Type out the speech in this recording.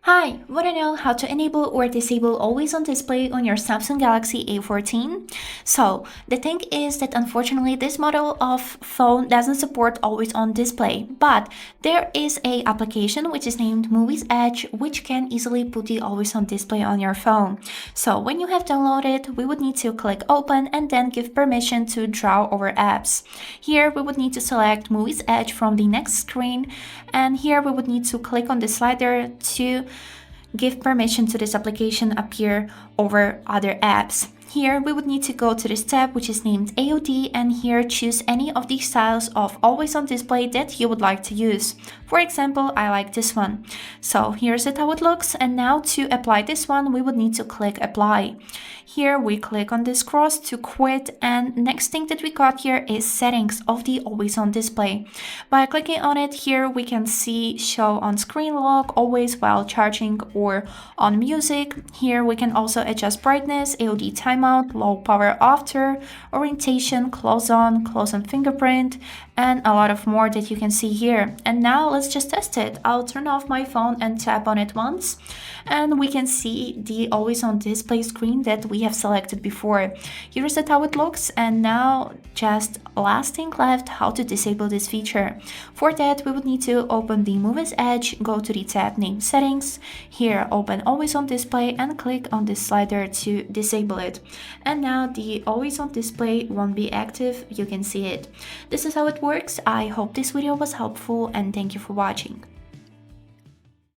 Hi, wanna know how to enable or disable always on display on your Samsung Galaxy A14? So, the thing is that unfortunately this model of phone doesn't support always on display, but there is a application which is named Movies Edge which can easily put the always on display on your phone. So, when you have downloaded, we would need to click open and then give permission to draw over apps. Here we would need to select Movies Edge from the next screen, and here we would need to click on the slider to give permission to this application appear over other apps. Here we would need to go to this tab which is named AOD, and here choose any of the styles of always on display that you would like to use. For example, I like this one. So here's it how it looks, and now to apply this one we would need to click apply. Here we click on this cross to quit, and next thing that we got here is settings of the always on display. By clicking on it, here we can see show on screen lock, always while charging, or on music. Here we can also adjust brightness, AOD timeout, low power after, orientation, close on fingerprint, and a lot of more that you can see here. And now let's just test it. I'll turn off my phone and tap on it once, and we can see the always on display screen that we have selected before. Here's how it looks, and now just last thing left, how to disable this feature. For that we would need to open the Movies Edge, go to the tab named settings, here open always on display and click on this slider to disable it. And now the always on display won't be active, you can see it. This is how it works. I hope this video was helpful and thank you for watching.